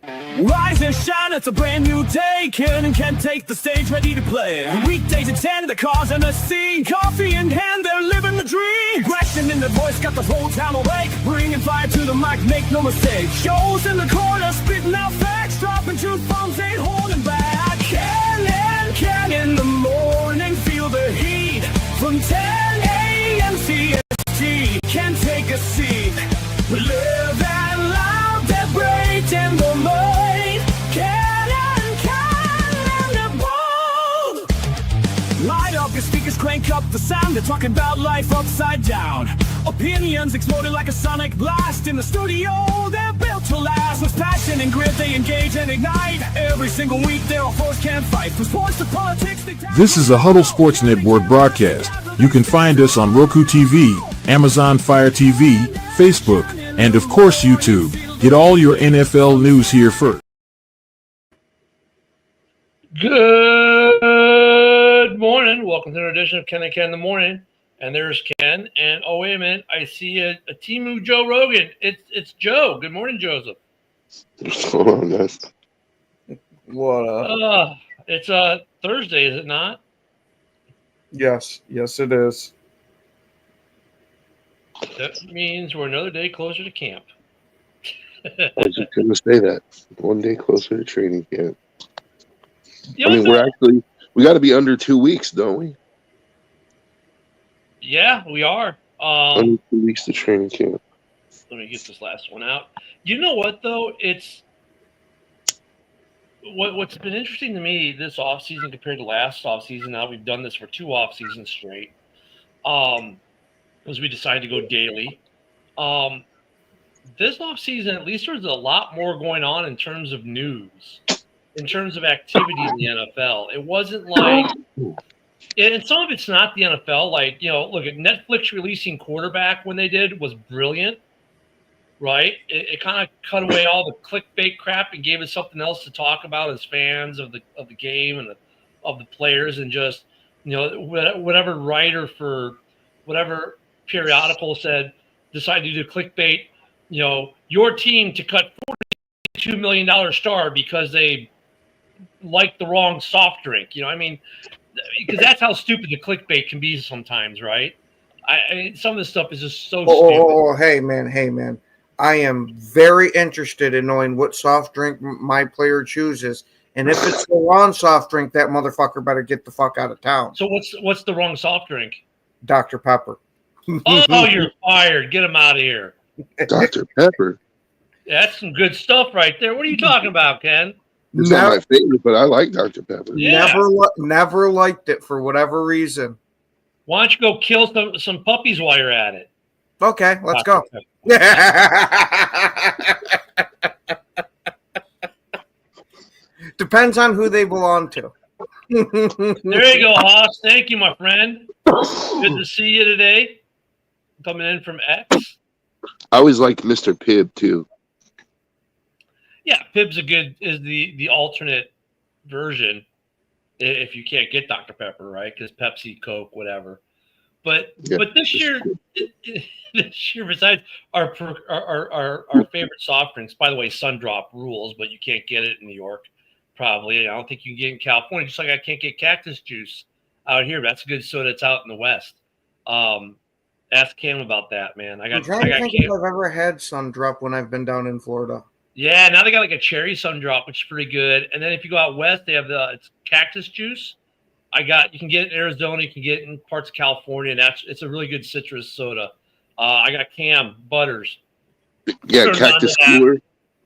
Rise and shine, it's a brand new day. Ken can take the stage, ready to play. Weekdays at 10, the cars on the scene. Coffee in hand, they're living the dream. Aggression in the voice, got the whole town awake. Bringing fire to the mic, make no mistake. Shows in the corner, spitting out facts. Dropping truth bombs, ain't holding back. Ken in the morning, feel the heat. From 10 a.m. CST, can take a seat. We live and loud, that break in the mind. Light up your speakers, crank up the sound. They're talking about life upside down. Opinions exploding like a sonic blast. In the studio, they're built to last. With passion and grit, they engage and ignite. Every single week, they're a force can't fight. From sports to politics, This is a Huddle Sports Network broadcast. You can find us on Roku TV, Amazon Fire TV, Facebook, and of course YouTube. Get all your NFL news here first. Good morning. Welcome to another edition of Ken and Ken in the Morning. And there's Ken. And oh, wait a minute. I see a Timu Joe Rogan. It's Joe. Good morning, Joseph. What's going on, guys? What up? It's Thursday, is it not? Yes, it is. That means we're another day closer to camp. I was just going to say that. One day closer to training camp. You I mean, we got to be under 2 weeks, don't we? Yeah, we are. Under 2 weeks to training camp. Let me get this last one out. You know what, though? It's what's been interesting to me this offseason compared to last offseason. Now we've done this for 2 offseasons straight. As we decided to go daily. This offseason, at least there's a lot more going on in terms of news, in terms of activity in the NFL. It wasn't like, and some of it's not the NFL. Like, look at Netflix releasing Quarterback when they did was brilliant, right? It kind of cut away all the clickbait crap and gave us something else to talk about as fans of the game and of the players, and just whatever writer for whatever periodical decided to do clickbait. Your team to cut $42 million star because they like the wrong soft drink. Because that's how stupid the clickbait can be sometimes, right? Some of this stuff is just so stupid. Oh, hey man. I am very interested in knowing what soft drink my player chooses. And if it's the wrong soft drink, that motherfucker better get the fuck out of town. So what's the wrong soft drink? Dr. Pepper. Oh, you're fired. Get him out of here. Dr. Pepper. That's some good stuff right there. What are you talking about, Ken? It's not my favorite, but I like Dr. Pepper. Yeah. Never liked it for whatever reason. Why don't you go kill some puppies while you're at it? Okay, let's go. Depends on who they belong to. There you go, Haas. Thank you, my friend. Good to see you today. Coming in from X. I always liked Mr. Pibb, too. Yeah, Pibb's is the alternate version if you can't get Dr. Pepper, right? Because Pepsi, Coke, whatever. But this year, besides our favorite soft drinks, by the way, Sundrop rules, but you can't get it in New York, probably. I don't think you can get it in California, just like I can't get cactus juice out here. That's a good soda. It's out in the West. Ask Cam about that, man. I'm trying to think if I've ever had Sundrop when I've been down in Florida. Yeah, now they got like a cherry Sundrop, which is pretty good. And then if you go out west, they have it's cactus juice. You can get it in Arizona, you can get it in parts of California, and it's a really good citrus soda. I got Cam Butters. Yeah, Cactus Cooler.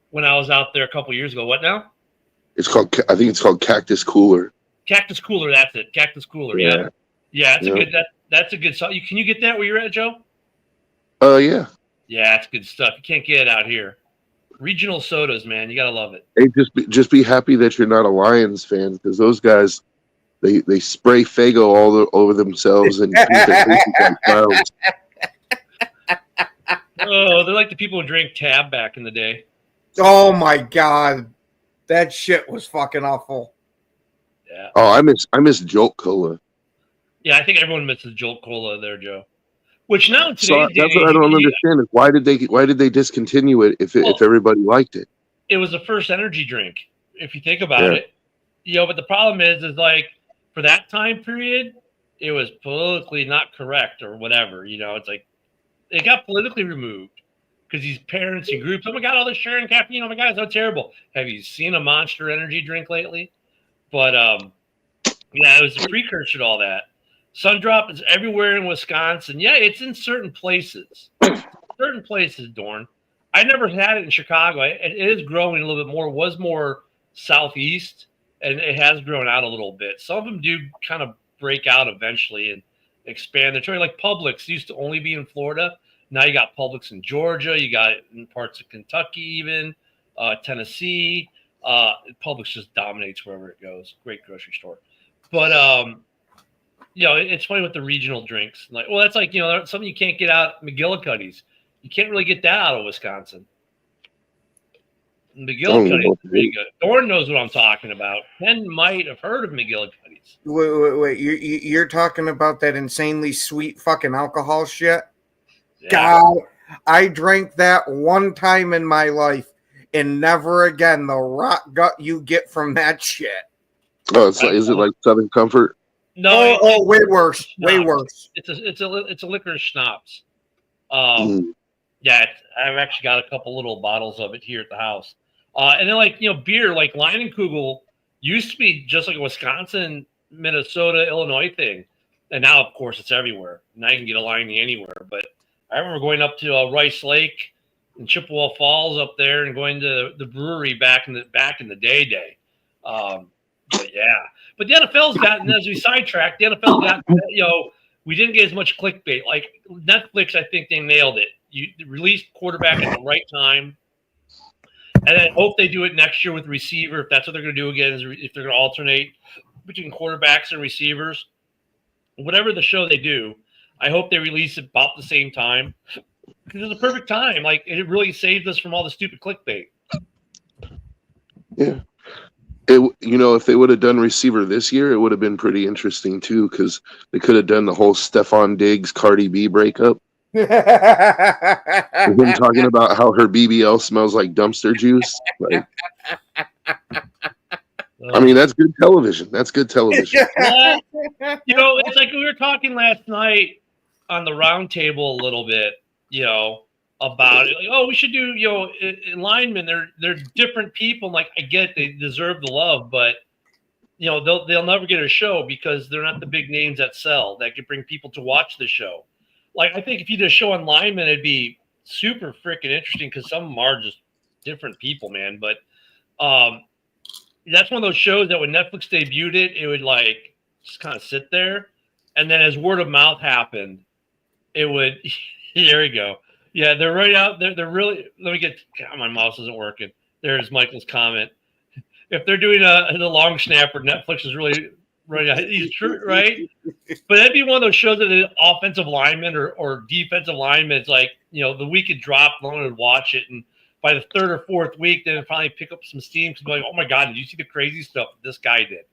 When I was out there a couple years ago. What now? I think it's called Cactus Cooler. Cactus Cooler, that's it. Cactus Cooler, yeah. Yeah, that's a good song. Can you get that where you're at, Joe? Yeah. Yeah, that's good stuff. You can't get it out here. Regional sodas, man. You gotta love it. Hey, just be happy that you're not a Lions fan, because those guys, they spray Faygo all over themselves and treat their faces like clowns. Oh, they're like the people who drank Tab back in the day. Oh my God, that shit was fucking awful. Yeah. Oh, I miss Jolt Cola. Yeah, I think everyone misses Jolt Cola there, Joe. Which now in today's So that's what I don't understand is why did they discontinue it if everybody liked it? it was the first energy drink, if you think about it. But the problem is like for that time period, it was politically not correct or whatever. It's like it got politically removed because these parents and groups, oh my God, all this sugar and caffeine, oh my God, it's so terrible. Have you seen a Monster energy drink lately? But it was a precursor to all that. Sundrop is everywhere in Wisconsin. Yeah, it's in certain places. Dorn. I never had it in Chicago. It is growing a little bit more. It was more southeast, and it has grown out a little bit. Some of them do kind of break out eventually and expand. They're trying, like Publix used to only be in Florida. Now you got Publix in Georgia. You got it in parts of Kentucky, even Tennessee. Publix just dominates wherever it goes. Great grocery store. But it's funny with the regional drinks. Like, well, that's like something you can't get out McGillicuddy's. You can't really get that out of Wisconsin. McGillicuddy's is pretty good. Dorn knows what I'm talking about. Ken might have heard of McGillicuddy's. Wait. You're talking about that insanely sweet fucking alcohol shit? Yeah. God, I drank that one time in my life and never again. The rot gut you get from that shit. Oh, is it like Southern Comfort? No. Way worse. Way worse. It's a liquor schnapps. Yeah, I've actually got a couple little bottles of it here at the house. And then beer, like Leinenkugel used to be just like a Wisconsin, Minnesota, Illinois thing. And now, of course, it's everywhere. Now you can get a Leinie anywhere. But I remember going up to Rice Lake and Chippewa Falls up there and going to the brewery back in the day. But the NFL's gotten, as we sidetracked, the NFL got, we didn't get as much clickbait. Like Netflix, I think they nailed it. You released quarterback at the right time. And then hope they do it next year with receiver. If that's what they're going to do again, if they're going to alternate between quarterbacks and receivers, whatever the show they do, I hope they release it about the same time because it's a perfect time. Like it really saved us from all the stupid clickbait. Yeah. If they would have done receiver this year, it would have been pretty interesting too, because they could have done the whole Stephon Diggs Cardi B breakup. We've been talking about how her BBL smells like dumpster juice. Like, I mean, that's good television. It's like we were talking last night on the round table a little bit, about it. Like, oh, we should do, linemen. They're different people. And I get they deserve the love, but they'll never get a show because they're not the big names that sell that could bring people to watch the show. Like I think if you did a show on linemen, it'd be super freaking interesting because some of them are just different people, man. But that's one of those shows that when Netflix debuted it, it would just kind of sit there, and then as word of mouth happened, it would. There we go. Yeah, they're right out there. They're really. Let me get. God, my mouse isn't working. There's Michael's comment. If they're doing the long snapper, Netflix is really running. He's true, right? But that'd be one of those shows that an offensive lineman or defensive lineman. It's like the week it dropped, no one would watch it, and by the third or fourth week, then finally pick up some steam to be like, oh my God, did you see the crazy stuff that this guy did?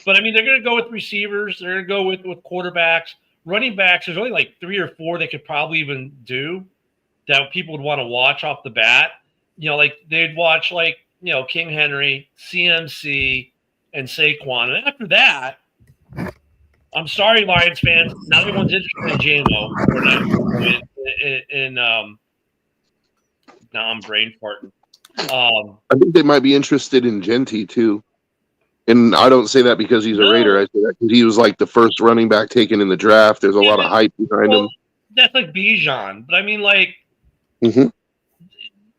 But I mean, they're going to go with receivers. They're going to go with quarterbacks, running backs. There's only 3 or 4 they could probably even do that people would want to watch off the bat. They'd watch King Henry, CMC, and Saquon. And after that, I'm sorry, Lions fans, not everyone's interested in JMO. Now I'm brain farting. I think they might be interested in Genty too. And I don't say that because he's a Raider. I say that because he was the first running back taken in the draft. There's a lot of hype behind him. That's like Bijan. But I mean,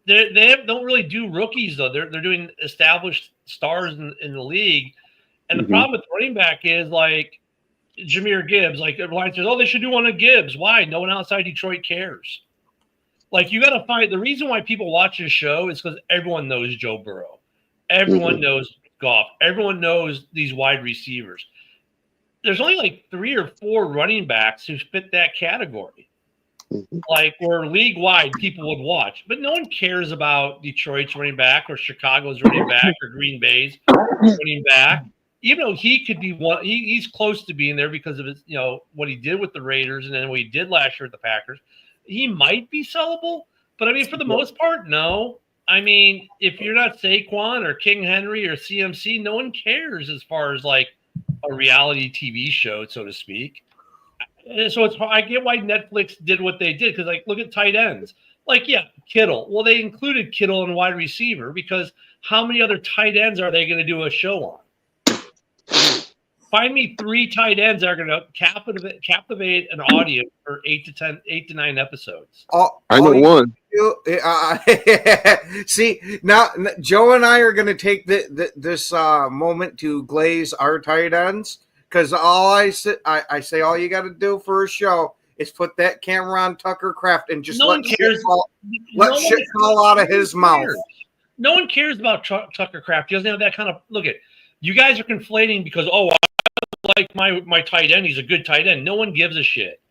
they don't really do rookies, though. They're doing established stars in the league. And the problem with running back is Jahmyr Gibbs. Everyone says, oh, they should do one of Gibbs. Why? No one outside Detroit cares. You got to find the reason why people watch this show is because everyone knows Joe Burrow. Everyone knows Goff. Everyone knows these wide receivers. There's only 3 or 4 running backs who fit that category. Where league wide people would watch, but no one cares about Detroit's running back or Chicago's running back or Green Bay's running back. Even though he could be one, he's close to being there because of his, what he did with the Raiders and then what he did last year with the Packers. He might be sellable, but I mean, for the most part, no. I mean, if you're not Saquon or King Henry or CMC, no one cares as far as like a reality TV show, so to speak. And so it's I get why Netflix did what they did because, like, look at tight ends. Like, yeah, Kittle. Well, they included Kittle and wide receiver because how many other tight ends are they going to do a show on? Find me 3 tight ends that are going to captivate an audience for 8 to 9 episodes. I know one. See, now Joe and I are going to take this moment to glaze our tight ends because I say all you got to do for a show is put that camera on Tucker Kraft and just let shit fall out of his mouth. No one cares about Tucker Kraft. He doesn't have that kind of look at. You guys are conflating because I like my tight end. He's a good tight end. No one gives a shit.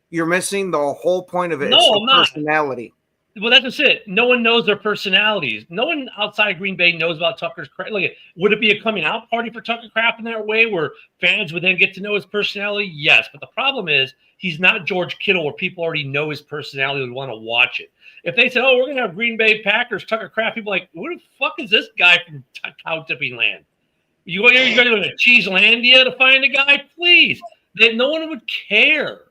You're missing the whole point of it. No, it's I'm not. Personality. Well, that's just it. No one knows their personalities. No one outside Green Bay knows about Tucker's Kraft. Look, would it be a coming out party for Tucker Kraft in that way where fans would then get to know his personality? Yes. But the problem is he's not George Kittle where people already know his personality and would want to watch it. If they said, oh, we're going to have Green Bay Packers, Tucker Kraft, people are like, who the fuck is this guy from cow tipping land? You go to Cheeselandia to find a guy? Please. Then no one would care.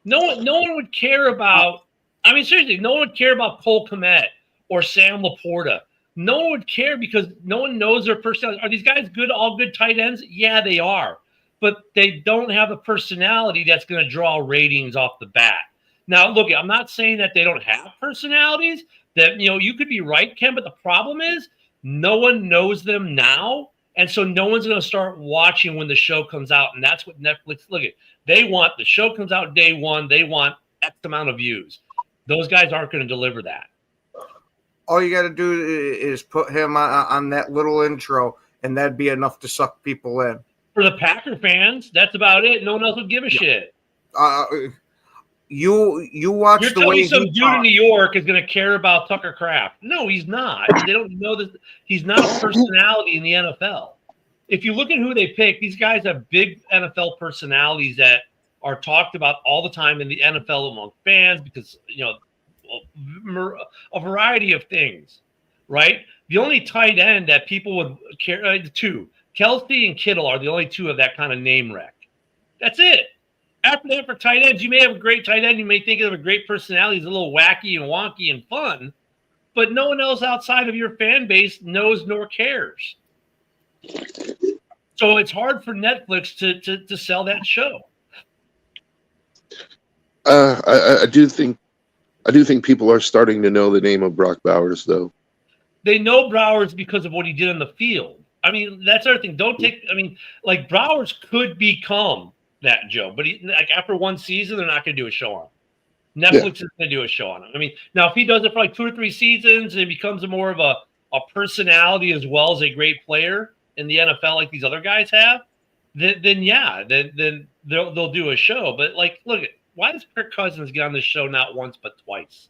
No one would care about. I mean, seriously, no one would care about Cole Kmet or Sam Laporta. No one would care because no one knows their personality. Are these guys good, all good tight ends? Yeah, they are. But they don't have a personality that's going to draw ratings off the bat. Now, look, I'm not saying that they don't have personalities. That, you could be right, Ken, but the problem is no one knows them now. And so no one's going to start watching when the show comes out. And that's what Netflix, look at. They want, the show comes out day one. They want X amount of views. Those guys aren't going to deliver that. All you got to do is put him on that little intro, and that'd be enough to suck people in. For the Packer fans, that's about it. No one else would give a shit. You watch You're the way some dude in New York is going to care about Tucker Kraft. No, he's not. They don't know that he's not a personality in the NFL. If you look at who they pick, these guys have big NFL personalities that are talked about all the time in the NFL among fans because, a variety of things, right? The only tight end that people would care, 2, Kelsey and Kittle are the only 2 of that kind of name wreck. That's it. After that, for tight ends, you may have a great tight end. You may think of a great personality. He's a little wacky and wonky and fun, but no one else outside of your fan base knows nor cares. So it's hard for Netflix to sell that show. I do think people are starting to know the name of Brock Bowers, though. They know Bowers because of what he did on the field. I mean, that's the other thing. Like Bowers could become that, Joe, but after one season, they're not going to do a show on him. Netflix is going to do a show on him. I mean, now if he does it for like 2 or 3 seasons and becomes more of a personality as well as a great player in the NFL, like these other guys have, then they'll do a show. But like, look at. Why does Kirk Cousins get on this show not once but twice?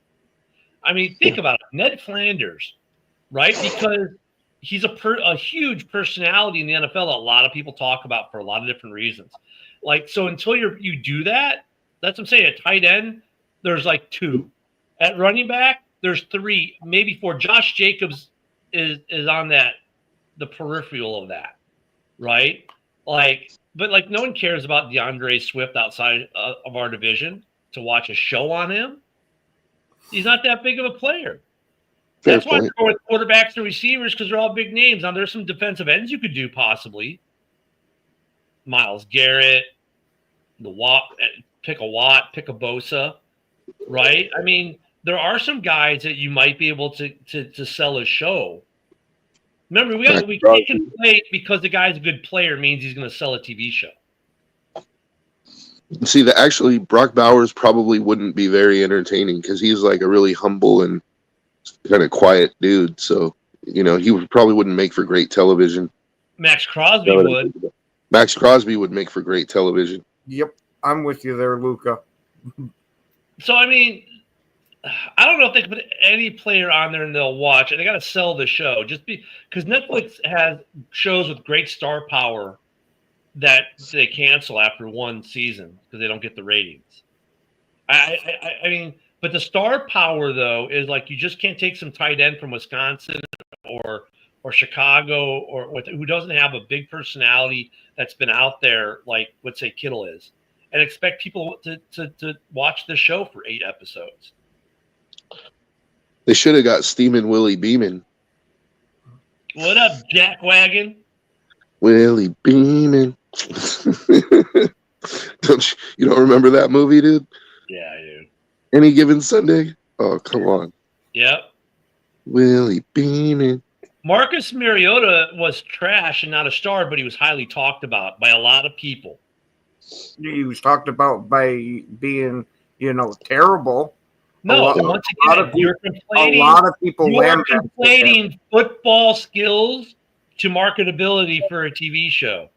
I mean, think about it. Ned Flanders, right? Because he's a huge personality in the NFL that a lot of people talk about for a lot of different reasons. Like, so until you do that, that's what I'm saying. At tight end, there's like 2. At running back, there's 3, maybe 4. Josh Jacobs is on the peripheral of that, right? But no one cares about DeAndre Swift outside of our division to watch a show on him. He's not that big of a player. That's why they're going with quarterbacks and receivers because they're all big names. Now, there's some defensive ends you could do possibly. Myles Garrett, pick a Watt, pick a Bosa, right? I mean, there are some guys that you might be able to sell a show. Remember, we can't conflate because the guy's a good player means he's going to sell a TV show. See, actually, Brock Bowers probably wouldn't be very entertaining because he's like a really humble and kind of quiet dude. So, he probably wouldn't make for great television. Max Crosby would. Max Crosby would make for great television. Yep, I'm with you there, Luca. So, I mean, I don't know if they can put any player on there and they'll watch, and they got to sell the show because Netflix has shows with great star power that they cancel after one season because they don't get the ratings. I mean, But the star power, though, is like you just can't take some tight end from Wisconsin or Chicago who doesn't have a big personality that's been out there like, let's say, Kittle is, and expect people to watch the show for 8 episodes. They should have got Steamin' Willie Beeman. What up, Jack Wagon? Willie Beeman. You don't remember that movie, dude? Yeah, I do. Any Given Sunday? Oh, come on. Yep. Willie Beeman. Marcus Mariota was trash and not a star, but he was highly talked about by a lot of people. He was talked about by being, terrible. No, once again, you're conflating. A lot of people you're conflating football skills to marketability for a TV show.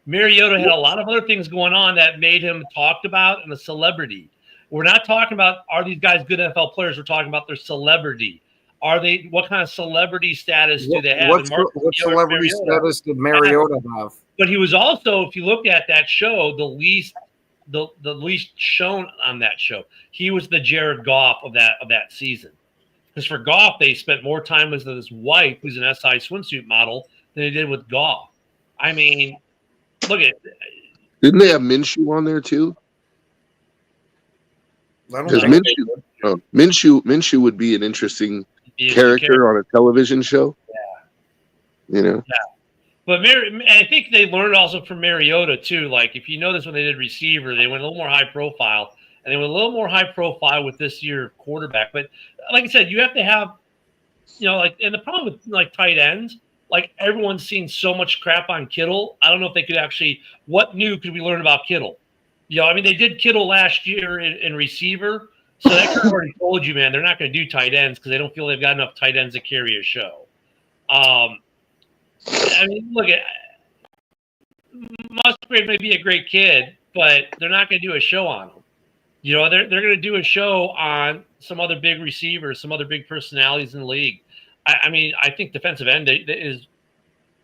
Mariota had a lot of other things going on that made him talked about and a celebrity. We're not talking about are these guys good NFL players. We're talking about their celebrity. Are they? What kind of celebrity status do they have? What celebrity status did Mariota have? But he was also, if you look at that show, the least shown on that show. He was the Jared Goff of that season. Because for Goff, they spent more time with his wife, who's an SI swimsuit model, than they did with Goff. I mean, look at. Didn't they have Minshew on there too? Because Minshew would be an interesting character on a television show. Yeah. Yeah. But I think they learned also from Mariota too. Like if you notice when they did receiver, they went a little more high profile, and they went a little more high profile with this year quarterback. But like I said, you have to have, and the problem with like tight ends, like everyone's seen so much crap on Kittle. I don't know if they could actually. What new could we learn about Kittle? They did Kittle last year in receiver, so that kind of already told you, man, they're not going to do tight ends because they don't feel they've got enough tight ends to carry a show. Look at Musgrave may be a great kid, but they're not going to do a show on him. They're going to do a show on some other big receivers, some other big personalities in the league. I think defensive end is.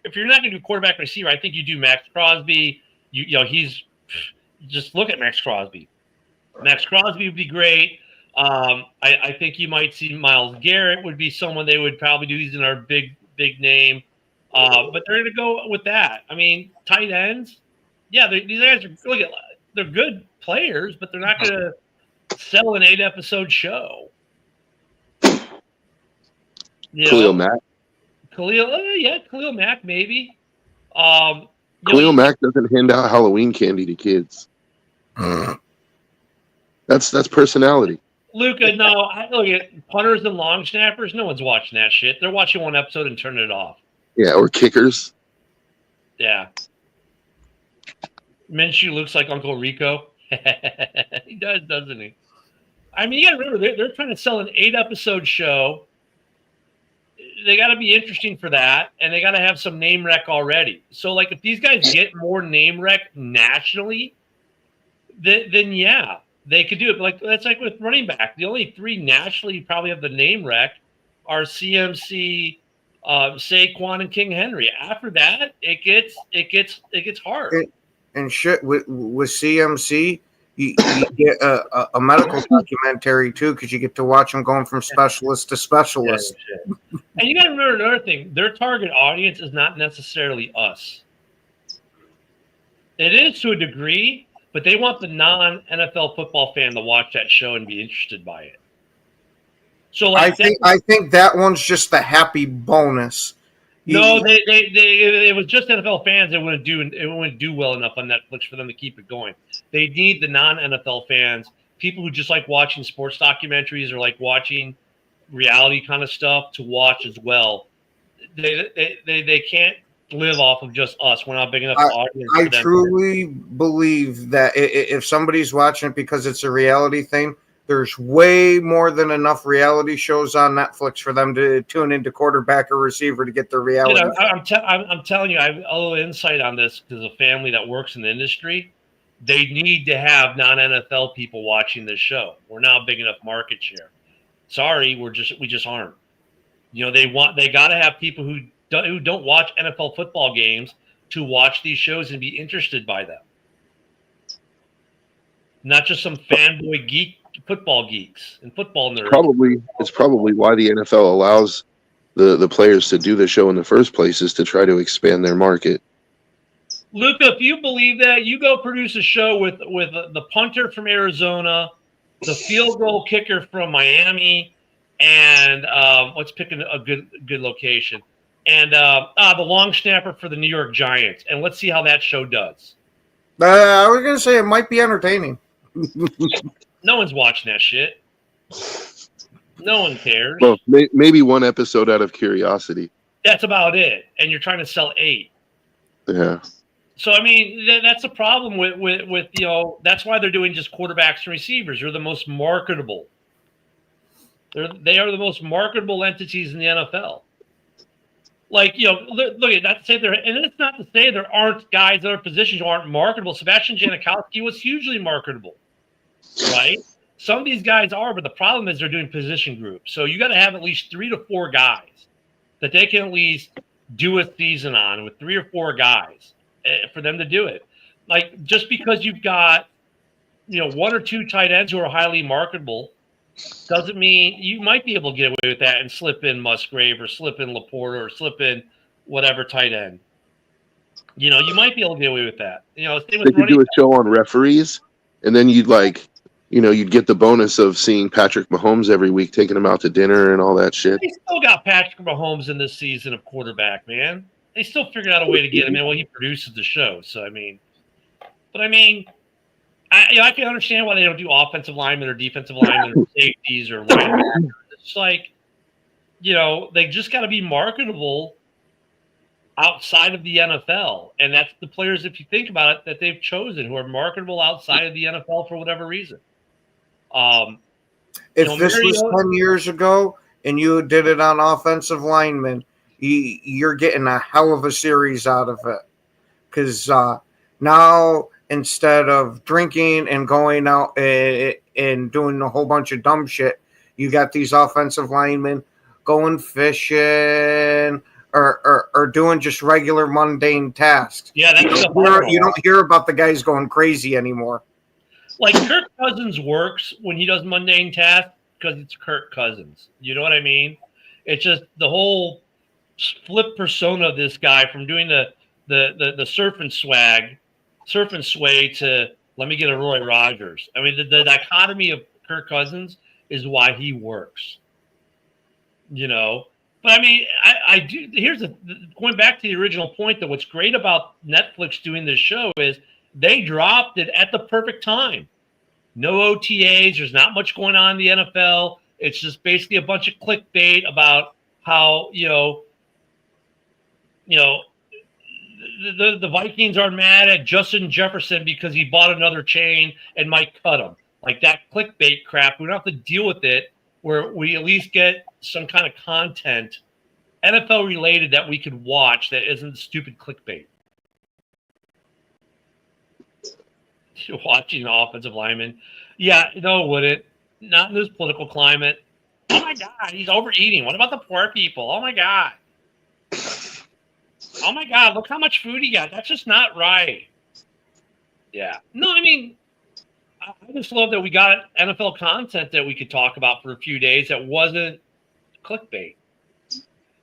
If you're not going to do quarterback receiver, I think you do Max Crosby. He's just look at Max Crosby. Max Crosby would be great. I think you might see Myles Garrett would be someone they would probably do. He's in our big name. But they're going to go with that. Tight ends. Yeah, these guys they're good players, but they're not going to sell an 8-episode show. Khalil Mack. Khalil Mack maybe. Khalil Mack doesn't hand out Halloween candy to kids. That's personality. Luka, no. Look at punters and long snappers. No one's watching that shit. They're watching one episode and turning it off. Yeah, or kickers. Yeah. Minshew looks like Uncle Rico. He does, doesn't he? You got to remember, they're trying to sell an 8-episode show. They got to be interesting for that, and they got to have some name rec already. So, like, if these guys get more name rec nationally, then yeah, they could do it. But that's like with running back. The only 3 nationally you probably have the name rec are CMC, Saquon, and King Henry. After that, it gets hard. And shit with CMC, you get a medical documentary too, because you get to watch them going from specialist to specialist. Yeah. And you got to remember another thing: their target audience is not necessarily us. It is to a degree, but they want the non-NFL football fan to watch that show and be interested by it. So, I think that one's just the happy bonus. No, it was just NFL fans. It wouldn't do well enough on Netflix for them to keep it going. They need the non-NFL fans, people who just like watching sports documentaries or like watching reality kind of stuff, to watch as well. They can't live off of just us. We're not big enough audience. I truly believe that if somebody's watching it because it's a reality thing, there's way more than enough reality shows on Netflix for them to tune into quarterback or receiver to get their reality. I'm telling you, I have a little insight on this because a family that works in the industry, they need to have non-NFL people watching this show. We're not a big enough market share. Sorry, we just aren't. They got to have people who don't watch NFL football games to watch these shows and be interested by them. Not just some fanboy geek football geeks and football nerds. It's probably why the NFL allows the players to do the show in the first place, is to try to expand their market. Luca, if you believe that, you go produce a show with the punter from Arizona, the field goal kicker from Miami, and let's pick a good location, and the long snapper for the New York Giants, and let's see how that show does. I was gonna say it might be entertaining. No one's watching that shit. No one cares. Well, maybe one episode out of curiosity. That's about it, and you're trying to sell 8. Yeah. So I mean, that's the problem with that's why they're doing just quarterbacks and receivers. They're the most marketable. They are the most marketable entities in the NFL. Like, look at, not to say and it's not to say there aren't guys that are positions who aren't marketable. Sebastian Janikowski was hugely marketable, right? Some of these guys are, but the problem is they're doing position groups. So you got to have at least 3 to 4 guys that they can at least do a season on with 3 or 4 guys for them to do it. Like, just because you've got, 1 or 2 tight ends who are highly marketable doesn't mean you might be able to get away with that and slip in Musgrave or slip in Laporta or slip in whatever tight end. You might be able to get away with that. Same They with could do a show on referees, and then you'd you'd get the bonus of seeing Patrick Mahomes every week, taking him out to dinner and all that shit. They still got Patrick Mahomes in this season of quarterback, man. They still figured out a way to get him in. Well, he produces the show, so I can understand why they don't do offensive linemen or defensive linemen or safeties or linebackers. It's like, they just got to be marketable outside of the NFL. And that's the players, if you think about it, that they've chosen who are marketable outside of the NFL for whatever reason. If this was 10 years ago and you did it on offensive linemen, you're getting a hell of a series out of it. Because now, instead of drinking and going out and doing a whole bunch of dumb shit, you got these offensive linemen going fishing or doing just regular mundane tasks. Yeah, that's you don't hear about the guys going crazy anymore. Like, Kirk Cousins works when he does mundane tasks because it's Kirk Cousins. You know what I mean? It's just the whole flip persona of this guy from doing the surf and sway to let me get a Roy Rogers. I mean, the dichotomy of Kirk Cousins is why he works. But I mean, I do. Here's going back to the original point, that what's great about Netflix doing this show is they dropped it at the perfect time. No OTAs. There's not much going on in the NFL. It's just basically a bunch of clickbait about how the Vikings are mad at Justin Jefferson because he bought another chain and might cut him. Like that clickbait crap. We don't have to deal with it, where we at least get some kind of content, NFL related, that we could watch that isn't stupid clickbait. You're watching an offensive lineman. Yeah, no, wouldn't. Not in this political climate. Oh my God, he's overeating. What about the poor people? Oh my God. Oh my God, look how much food he got. That's just not right. Yeah. No, I mean, I just love that we got NFL content that we could talk about for a few days that wasn't clickbait.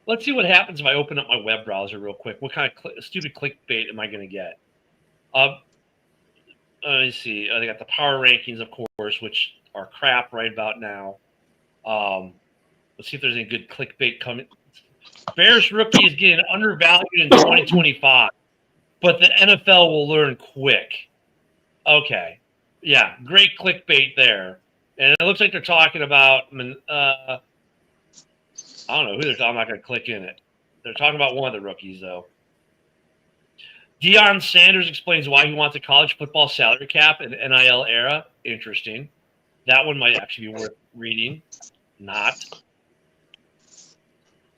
Let's see what happens if I open up my web browser real quick. What kind of stupid clickbait am I going to get? Let me see. They got the power rankings, of course, which are crap right about now. Let's see if there's any good clickbait coming. Bears rookie is getting undervalued in 2025, but the NFL will learn quick. Okay. Yeah, great clickbait there. And it looks like they're talking about, I don't know who they're talking. I'm not going to click in it. They're talking about one of the rookies, though. Deion Sanders explains why he wants a college football salary cap in the NIL era. Interesting. That one might actually be worth reading. Not.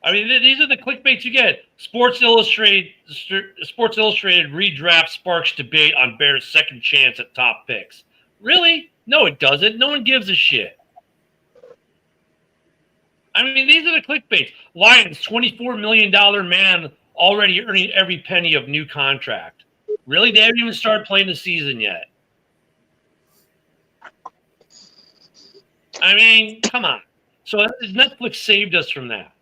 I mean, these are the clickbaits you get. Sports Illustrated redraft sparks debate on Bears' second chance at top picks. Really? No, it doesn't. No one gives a shit. I mean, these are the clickbaits. Lions, $24 million man already earning every penny of new contract. Really? They haven't even started playing the season yet. I mean, come on. So Netflix saved us from that.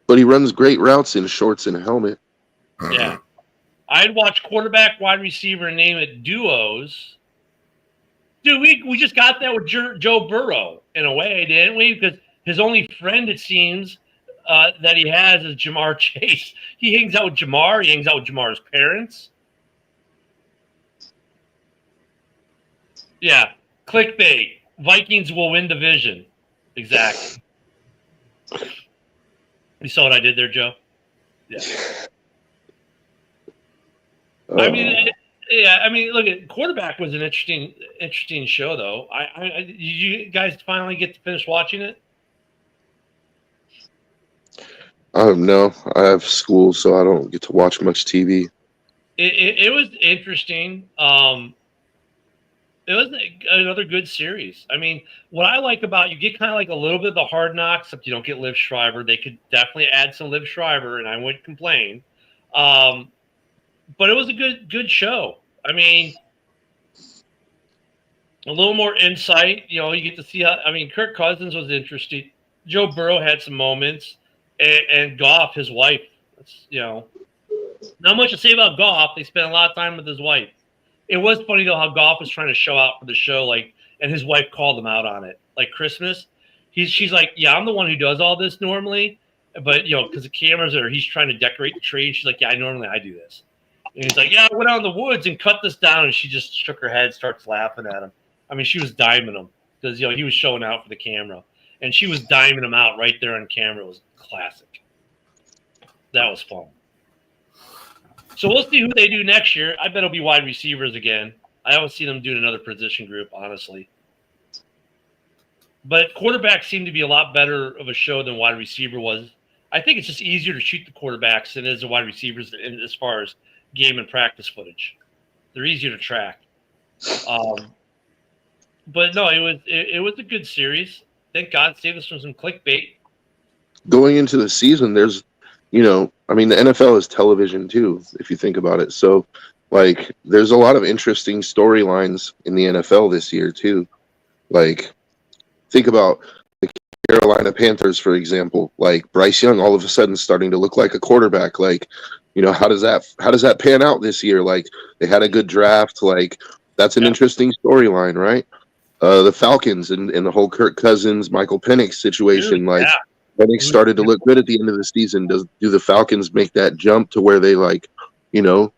But he runs great routes in shorts and a helmet. Yeah. I'd watch quarterback, wide receiver, and name it duos. Dude, we just got that with Joe Burrow in a way, didn't we? Because his only friend, it seems, that he has is Jamar Chase. He hangs out with Jamar. He hangs out with Jamar's parents. Yeah. Clickbait. Vikings will win division. Exactly. You saw what I did there, Joe? Yeah. I mean, look at quarterback was an interesting show, though. Did you guys finally get to finish watching it? No, I have school, so I don't get to watch much TV. It was interesting. It was another good series. I mean, what I like about you get kind of like a little bit of the Hard Knocks, except you don't get Liv Schreiber. They could definitely add some Liv Schreiber, and I wouldn't complain. But it was a good show. I mean, a little more insight. You know, you get to see how. I mean, Kirk Cousins was interesting. Joe Burrow had some moments, and Goff, his wife. You know, not much to say about Goff. They spent a lot of time with his wife. It was funny though how Goff was trying to show out for the show, like, and his wife called him out on it. Like Christmas, she's like, "Yeah, I'm the one who does all this normally, but you know, because the cameras are, he's trying to decorate the tree." And she's like, "Yeah, I do this." And he's like, "Yeah, I went out in the woods and cut this down," and she just shook her head, starts laughing at him. I mean, she was diming him because he was showing out for the camera, and she was diming him out right there on camera. It was classic. That was fun. So we'll see who they do next year. I bet it'll be wide receivers again. I don't see them doing another position group, honestly. But quarterbacks seem to be a lot better of a show than wide receiver was. I think it's just easier to shoot the quarterbacks than it is the wide receivers as far as game and practice footage. They're easier to track. But no, it was a good series. Thank God saved us from some clickbait. Going into the season, there's, I mean, the NFL is television too, if you think about it. So, like, there's a lot of interesting storylines in the NFL this year too. Like, think about the Carolina Panthers, for example. Like, Bryce Young all of a sudden starting to look like a quarterback. Like, how does that pan out this year? Like, they had a good draft. Like, that's an interesting storyline, right? The Falcons and the whole Kirk Cousins, Michael Penix situation. Like, Penix started to look good at the end of the season. Do the Falcons make that jump to where they, like,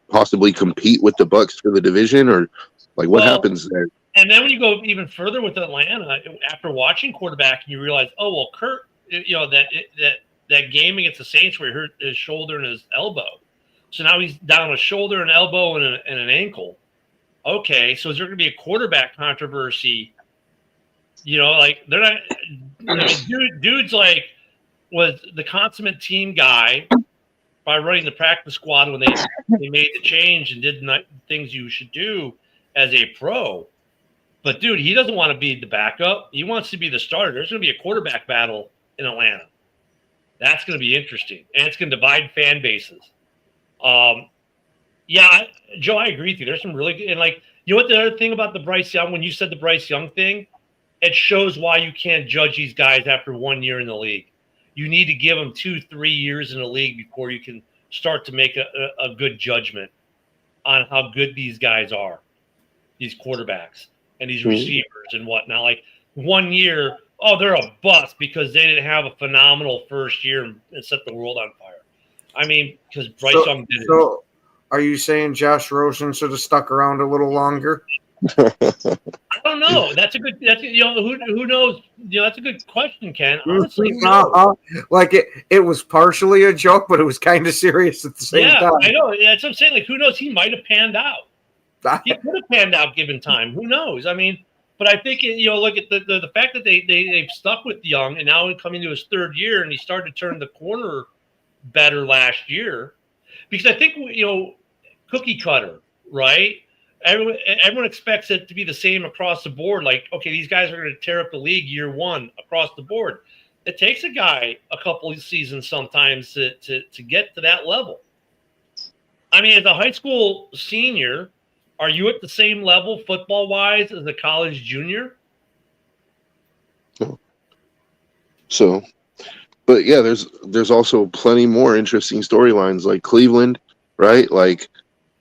possibly compete with the Bucs for the division, or like what happens there? And then when you go even further with Atlanta, after watching quarterback, you realize, oh well, Kurt, that game against the Saints where he hurt his shoulder and his elbow, so now he's down a shoulder, an elbow, and an ankle. Okay, so is there going to be a quarterback controversy? Like they're not. Dude's like was the consummate team guy by running the practice squad when they made the change and did the things you should do as a pro. But, dude, he doesn't want to be the backup. He wants to be the starter. There's going to be a quarterback battle in Atlanta. That's going to be interesting. And it's going to divide fan bases. Joe, I agree with you. There's some really good – and, like, what the other thing about the Bryce Young, when you said the Bryce Young thing, it shows why you can't judge these guys after 1 year in the league. You need to give them 2-3 years in the league before you can start to make a good judgment on how good these guys are, these quarterbacks and these receivers and whatnot. Like 1 year, they're a bust because they didn't have a phenomenal first year and set the world on fire. I mean, because Bryce Young did it. So are you saying Josh Rosen should have stuck around a little longer? I don't know. That's who knows? That's a good question, Ken. Honestly, like it was partially a joke, but it was kind of serious at the same time. Yeah, I know. That's what I'm saying. Like, who knows? He might have panned out. He could have panned out given time. Who knows? I mean, but I think look at the fact that they've stuck with Young, and now coming to his third year, and he started to turn the corner better last year, because I think cookie cutter, right? Everyone expects it to be the same across the board. Like, okay, these guys are going to tear up the league year one across the board. It takes a guy a couple of seasons sometimes to get to that level. I mean, as a high school senior, are you at the same level football-wise as a college junior? So, but yeah, there's also plenty more interesting storylines like Cleveland, right? Like,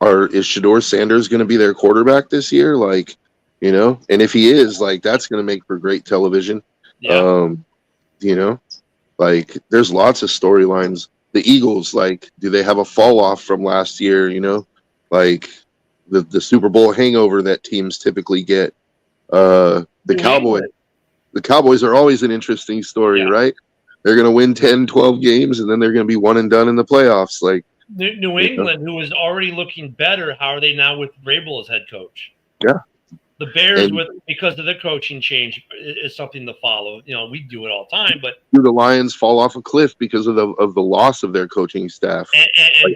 is Shador Sanders going to be their quarterback this year? Like, and if he is, like, that's going to make for great television. Yeah. You know, like, there's lots of storylines. The Eagles, like, do they have a fall off from last year? Like the Super Bowl hangover that teams typically get. The Cowboys are always an interesting story, right? They're going to win 10, 12 games, and then they're going to be one and done in the playoffs. Like New England, who was already looking better, how are they now with Vrabel as head coach? Yeah. The Bears, because of the coaching change, is something to follow. We do it all the time, but do the Lions fall off a cliff because of the loss of their coaching staff?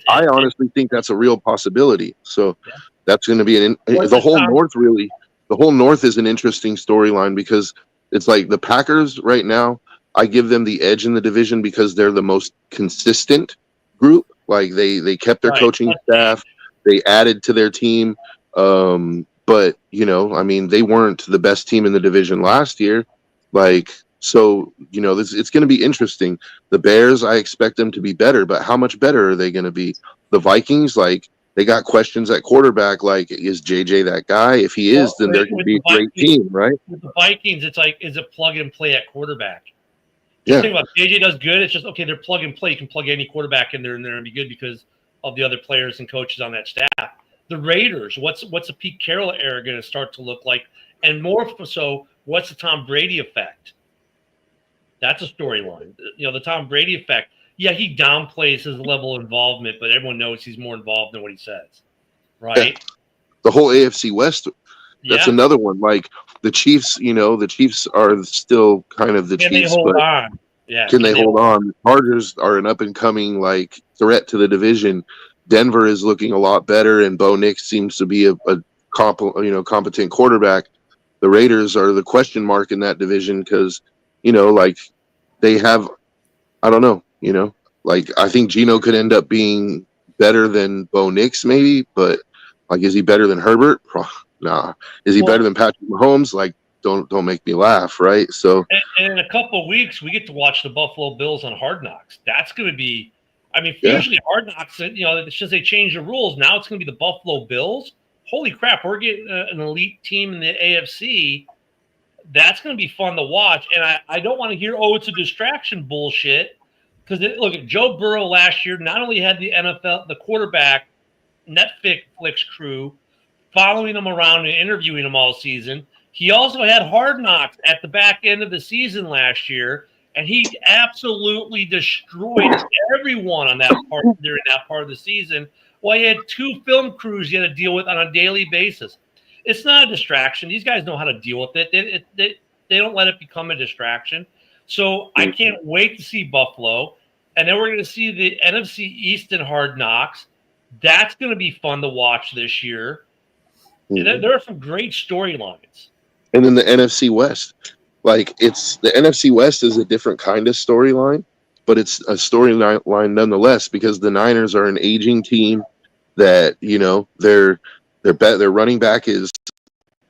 I honestly think that's a real possibility. So that's going to be the whole North. Really, the whole North is an interesting storyline because it's like the Packers right now. I give them the edge in the division because they're the most consistent group. Like they kept their coaching staff, they added to their team. But I mean, they weren't the best team in the division last year. Like, so, it's going to be interesting. The Bears, I expect them to be better, but how much better are they going to be? The Vikings, like, they got questions at quarterback. Like, is JJ that guy? If he is, then they're going to be a great team, right? With the Vikings, it's like, is it plug and play at quarterback? Yeah. Think about JJ does good. It's just, okay, they're plug and play. You can plug any quarterback in there and they're going to be good because of the other players and coaches on that staff. The Raiders, what's a Pete Carroll era going to start to look like? And more so, what's the Tom Brady effect? That's a storyline. The Tom Brady effect. Yeah, he downplays his level of involvement, but everyone knows he's more involved than what he says, right? Yeah. The whole AFC West, that's another one. Like the Chiefs, the Chiefs are still kind of the Chiefs. Can they hold on? Yeah. Can they hold on? The Chargers are an up-and-coming, like, threat to the division. Denver is looking a lot better, and Bo Nix seems to be a competent quarterback. The Raiders are the question mark in that division because, like they have, I don't know, like I think Geno could end up being better than Bo Nix maybe, but like, is he better than Herbert? Nah. Is he better than Patrick Mahomes? Like, don't make me laugh, right? So, and in a couple of weeks, we get to watch the Buffalo Bills on Hard Knocks. That's going to be. I mean, usually Hard Knocks, it's just they change the rules. Now it's going to be the Buffalo Bills. Holy crap, we're getting an elite team in the AFC. That's going to be fun to watch. And I don't want to hear, it's a distraction bullshit. Because look at Joe Burrow last year, not only had the NFL, the quarterback, Netflix crew following him around and interviewing him all season, he also had Hard Knocks at the back end of the season last year. And he absolutely destroyed everyone on that part during that part of the season. Well, he had 2 film crews he had to deal with on a daily basis. It's not a distraction. These guys know how to deal with it. They don't let it become a distraction. So I can't wait to see Buffalo. And then we're going to see the NFC East in Hard Knocks. That's going to be fun to watch this year. Mm-hmm. There are some great storylines. And then the NFC West. Like, it's the NFC West is a different kind of storyline, but it's a storyline nonetheless because the Niners are an aging team that, their running back is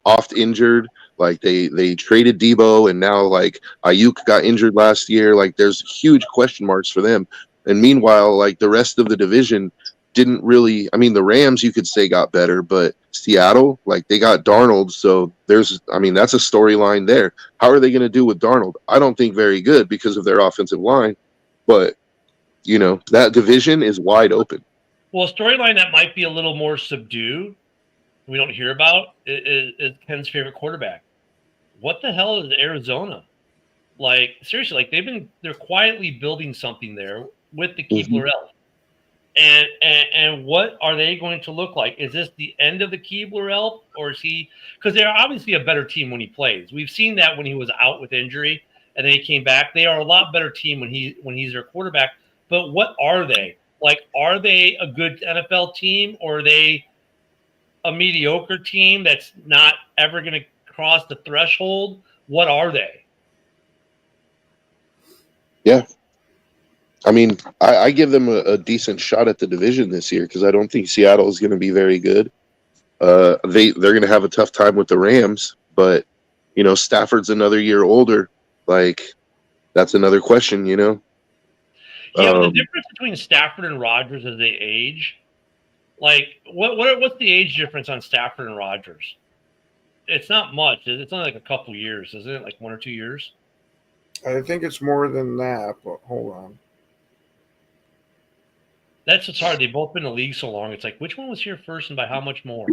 oft injured. Like they traded Debo and now like Ayuk got injured last year. Like there's huge question marks for them. And meanwhile, like the rest of the division didn't really, I mean, the Rams you could say got better, but Seattle, like they got Darnold. So that's a storyline there. How are they going to do with Darnold? I don't think very good because of their offensive line, but that division is wide open. Well, a storyline that might be a little more subdued, we don't hear about, is Ken's favorite quarterback. What the hell is Arizona? Like, seriously, like they're quietly building something there with the Keebler Elf. And what are they going to look like? Is this the end of the Keebler Elf, or is he? Because they're obviously a better team when he plays. We've seen that when he was out with injury, and then he came back. They are a lot better team when he's their quarterback. But what are they? Like, are they a good NFL team, or are they a mediocre team that's not ever going to cross the threshold? What are they? Yeah. I mean, I give them a decent shot at the division this year because I don't think Seattle is going to be very good. They're going to have a tough time with the Rams, but Stafford's another year older. Like, that's another question, you know. Yeah, but the difference between Stafford and Rodgers as they age, like what's the age difference on Stafford and Rodgers? It's not much. It's only like a couple years, isn't it? Like 1 or 2 years. I think it's more than that, but hold on. That's what's hard. They've both been in the league so long. It's like, which one was here first and by how much more?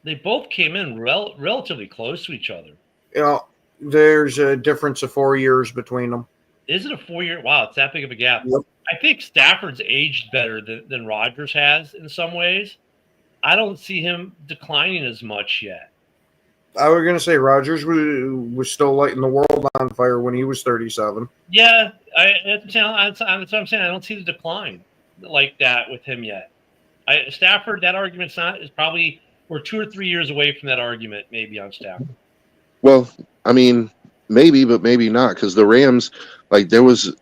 They both came in relatively close to each other. You know, there's a difference of 4 years between them. Is it a 4-year? Wow, it's that big of a gap. Yep. I think Stafford's aged better than Rodgers has in some ways. I don't see him declining as much yet. I was going to say Rodgers was still lighting the world on fire when he was 37. Yeah, that's what I'm saying. I don't see the decline like that with him yet. Stafford, that argument's not is probably we're 2 or 3 years away from that argument, maybe on Stafford. Well, I mean, maybe, but maybe not, because the Rams, like there was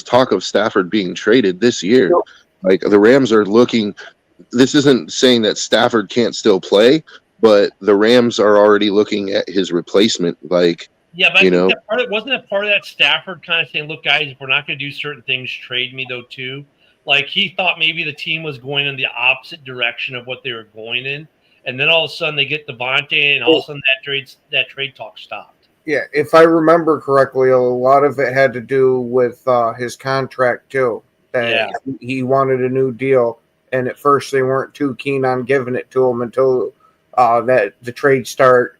talk of Stafford being traded this year. Yep. Like the Rams are looking. This isn't saying that Stafford can't still play, but the Rams are already looking at his replacement. Like, yeah, but I think wasn't that part of that Stafford kind of saying, "Look, guys, if we're not going to do certain things, trade me though too." Like he thought maybe the team was going in the opposite direction of what they were going in, and then all of a sudden they get Devontae, and all of a sudden that trade talk stopped. Yeah, if I remember correctly, a lot of it had to do with his contract too. That he wanted a new deal, and at first they weren't too keen on giving it to him until that the trade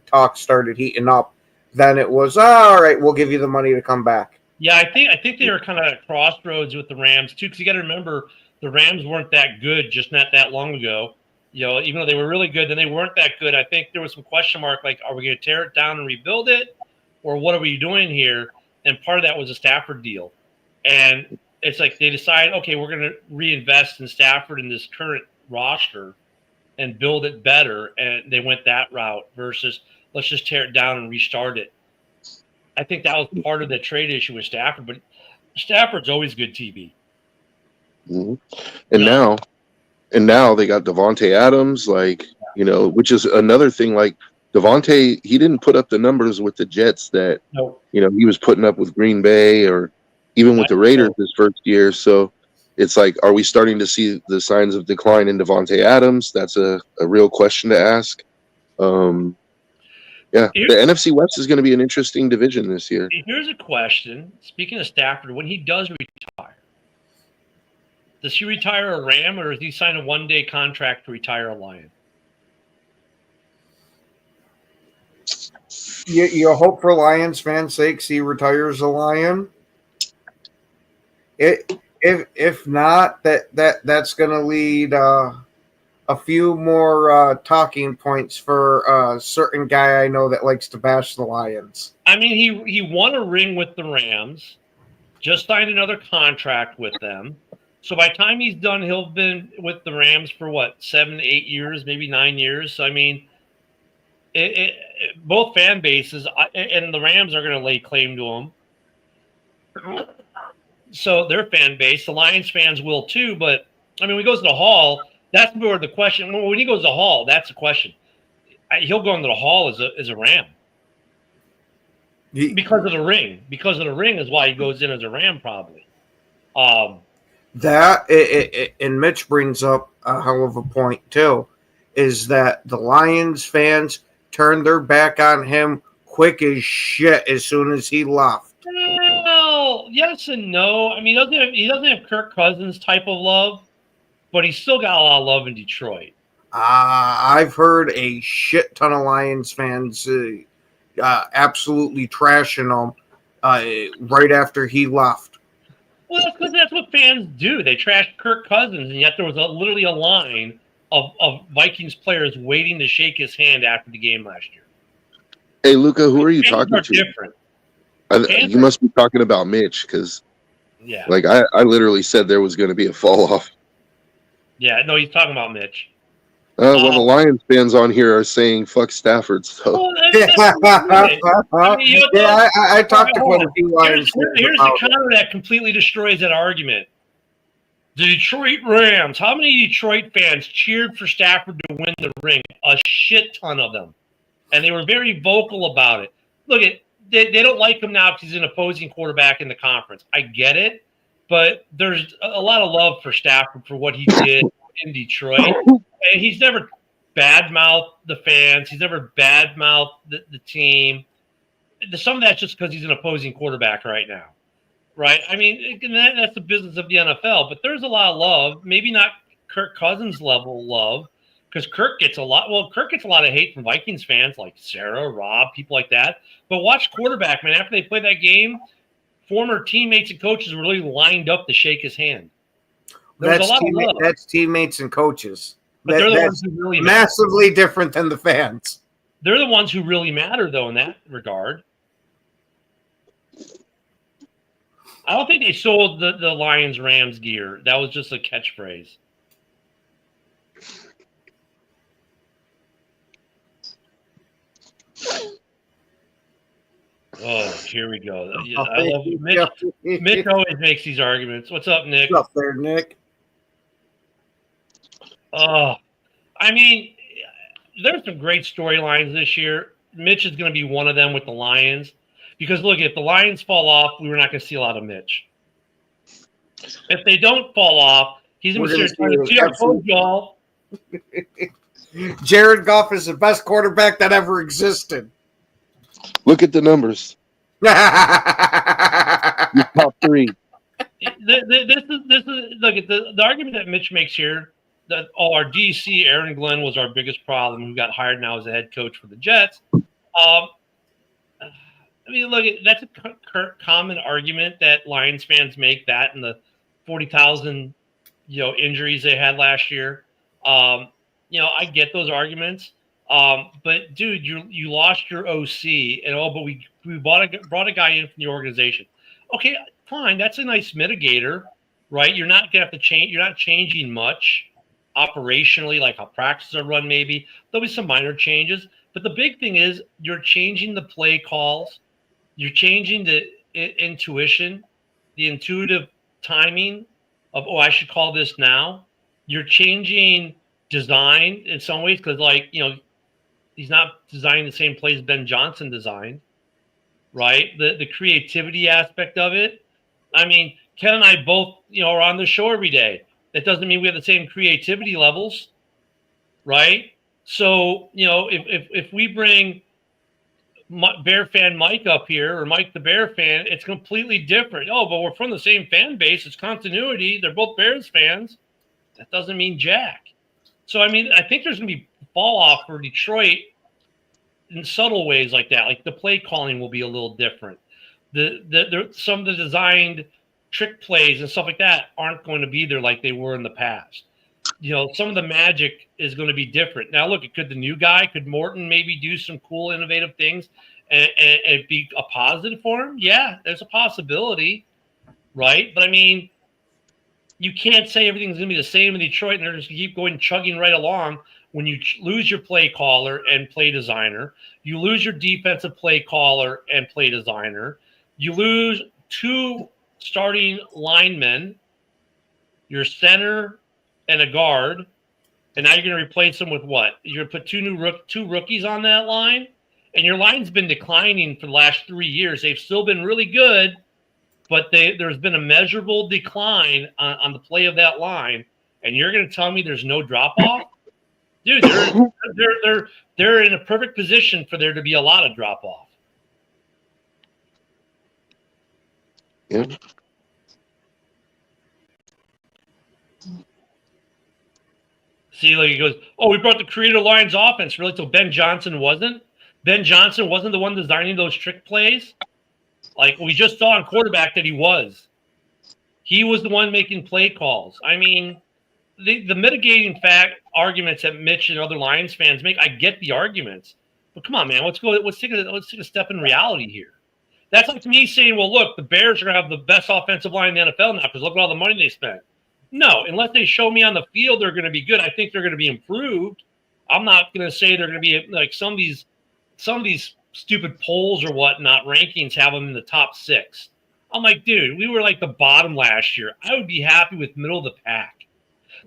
talk started heating up. Then it was all right. We'll give you the money to come back. Yeah, I think they were kind of at crossroads with the Rams too, because you got to remember the Rams weren't that good just not that long ago. You know, even though they were really good, then they weren't that good. I think there was some question mark, like, are we going to tear it down and rebuild it, or what are we doing here? And part of that was a Stafford deal, and it's like they decided, okay, we're going to reinvest in Stafford in this current roster and build it better, and they went that route versus let's just tear it down and restart it. I think that was part of the trade issue with Stafford, but Stafford's always good TV. Mm-hmm. And now they got Devontae Adams, like, you know, which is another thing. Like Devontae, he didn't put up the numbers with the Jets that you know he was putting up with Green Bay or even with the Raiders his first year. So it's like, are we starting to see the signs of decline in Devontae Adams? That's a real question to ask. Yeah, the NFC West is going to be an interesting division this year. Here's a question. Speaking of Stafford, when he does retire, does he retire a Ram or does he sign a one-day contract to retire a Lion? You hope for Lions fans' sakes he retires a Lion. If not, that's going to lead a few more talking points for a certain guy I know that likes to bash the Lions. I mean, he won a ring with the Rams, just signed another contract with them. So by the time he's done, he'll have been with the Rams for what, 7 to 8 years, maybe 9 years. So I mean, both fan bases and the Rams are going to lay claim to him. So their fan base, the Lions fans will too. But I mean, when he goes to the Hall, that's where the question. When he goes to the Hall, that's the question. He'll go into the Hall as a Ram because of the ring. Because of the ring is why he goes in as a Ram, probably. And Mitch brings up a hell of a point too, is that the Lions fans turned their back on him quick as shit as soon as he left. Well, yes and no. I mean, he doesn't have Kirk Cousins type of love, but he's still got a lot of love in Detroit. I've heard a shit ton of Lions fans absolutely trashing him right after he left. Well, that's because that's what fans do. They trash Kirk Cousins, and yet there was literally a line of Vikings players waiting to shake his hand after the game last year. Hey, Luca, who are you talking to? Different. You must be talking about Mitch, because like I literally said there was going to be a fall off. Yeah, no, he's talking about Mitch. Well, the Lions fans on here are saying fuck Stafford. So. Well, I talked to quite a few Lions. Here's the counter that completely destroys that argument. The Detroit Rams. How many Detroit fans cheered for Stafford to win the ring? A shit ton of them. And they were very vocal about it. look at they don't like him now because he's an opposing quarterback in the conference. I get it, but there's a lot of love for Stafford for what he did in Detroit, and he's never badmouthed the fans. He's never badmouthed the team. Some of that's just because he's an opposing quarterback right now, right? I mean, that's the business of the NFL. But there's a lot of love, maybe not Kirk Cousins level love, because Kirk gets a lot. Well, Kirk gets a lot of hate from Vikings fans like Sarah, Rob, people like that. But watch quarterback, man. After they play that game, former teammates and coaches were really lined up to shake his hand. There's a lot of love. That's teammates and coaches. But they're the ones who really massively matter. Different than the fans. They're the ones who really matter, though, in that regard. I don't think they sold the Lions Rams gear. That was just a catchphrase. Oh, here we go. I love Mitch. Mitch always makes these arguments. What's up, Nick? What's up there, Nick? Oh, I mean, there's some great storylines this year. Mitch is going to be one of them with the Lions. Because, look, if the Lions fall off, we're not going to see a lot of Mitch. If they don't fall off, he's going to see y'all. Jared Goff is the best quarterback that ever existed. Look at the numbers. Top 3. This is look at the argument that Mitch makes here that our DC Aaron Glenn was our biggest problem, who got hired now as a head coach for the Jets. I mean, look, that's a common argument that Lions fans make, that and the 40,000 injuries they had last year. I get those arguments. But dude, you lost your OC, and but we brought a guy in from the organization. Okay, fine, that's a nice mitigator, right? You're not gonna have to change. You're not changing much operationally, like how practices are run. Maybe there'll be some minor changes, but the big thing is you're changing the play calls, you're changing the intuition, the intuitive timing of I should call this now. You're changing design in some ways because, he's not designing the same plays Ben Johnson designed, right? The creativity aspect of it. I mean, Ken and I both, are on the show every day. That doesn't mean we have the same creativity levels, right? So, if we bring Bear fan Mike up here, or Mike the Bear fan, it's completely different. Oh, but we're from the same fan base. It's continuity. They're both Bears fans. That doesn't mean jack. So, I mean, I think there's going to be fall off for Detroit in subtle ways like that. Like the play calling will be a little different. Some of the designed trick plays and stuff like that aren't going to be there like they were in the past. Some of the magic is going to be different. Now, look, could Morton maybe do some cool, innovative things and be a positive for him? Yeah, there's a possibility, right? But I mean, you can't say everything's going to be the same in Detroit and they're just going to keep chugging right along. When you lose your play caller and play designer, you lose your defensive play caller and play designer, you lose 2 starting linemen, your center and a guard, and now you're going to replace them with what? You're going to put 2 rookies on that line, and your line's been declining for the last 3 years. They've still been really good, but there's been a measurable decline on the play of that line, and you're going to tell me there's no drop-off? Dude, they're in a perfect position for there to be a lot of drop off. Yeah. See, he goes, oh, we brought the creator Lions offense. Really? So Ben Johnson wasn't? Ben Johnson wasn't the one designing those trick plays? Like we just saw on quarterback that he was. He was the one making play calls. I mean, the mitigating arguments that Mitch and other Lions fans make, I get the arguments, but come on, man, let's take a step in reality here. That's like me saying, well, look, the Bears are going to have the best offensive line in the NFL now because look at all the money they spent. No, unless they show me on the field they're going to be good. I think they're going to be improved. I'm not going to say they're going to be like some of these stupid polls or whatnot rankings have them in the top 6. I'm like, dude, we were like the bottom last year. I would be happy with middle of the pack.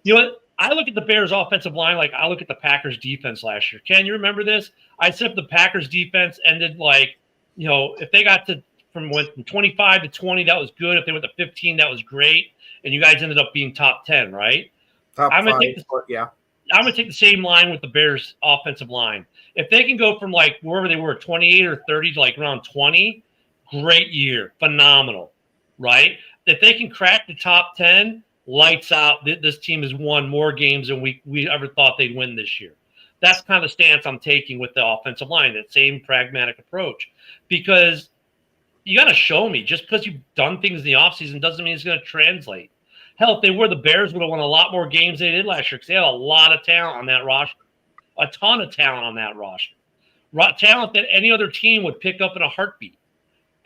You know what? I look at the Bears offensive line like I look at the Packers defense last year. Ken, you remember this? I said if the Packers defense ended like if they got went from 25 to 20, that was good. If they went to 15, that was great. And you guys ended up being top 10, right? Top I'm gonna five, take yeah. I'm going to take the same line with the Bears offensive line. If they can go from like wherever they were, 28 or 30 to like around 20, great year. Phenomenal, right? If they can crack the top 10, lights out. This team has won more games than we ever thought they'd win this year. That's kind of the stance I'm taking with the offensive line, that same pragmatic approach. Because you got to show me. Just because you've done things in the offseason doesn't mean it's going to translate. Hell, if they were, the Bears would have won a lot more games than they did last year because they had a lot of talent on that roster. A ton of talent on that roster. Talent that any other team would pick up in a heartbeat.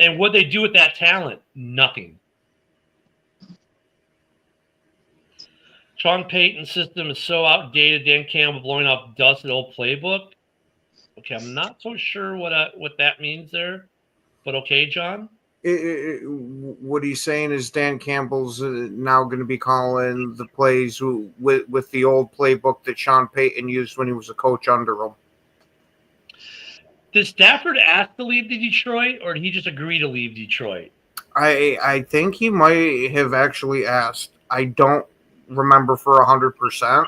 And what they do with that talent? Nothing. Sean Payton's system is so outdated. Dan Campbell blowing off dust at old playbook. Okay, I'm not so sure what that means there. But okay, John? What he's saying is Dan Campbell's now going to be calling the plays with the old playbook that Sean Payton used when he was a coach under him. Did Stafford ask to leave Detroit, or did he just agree to leave Detroit? I think he might have actually asked. I don't remember for 100%.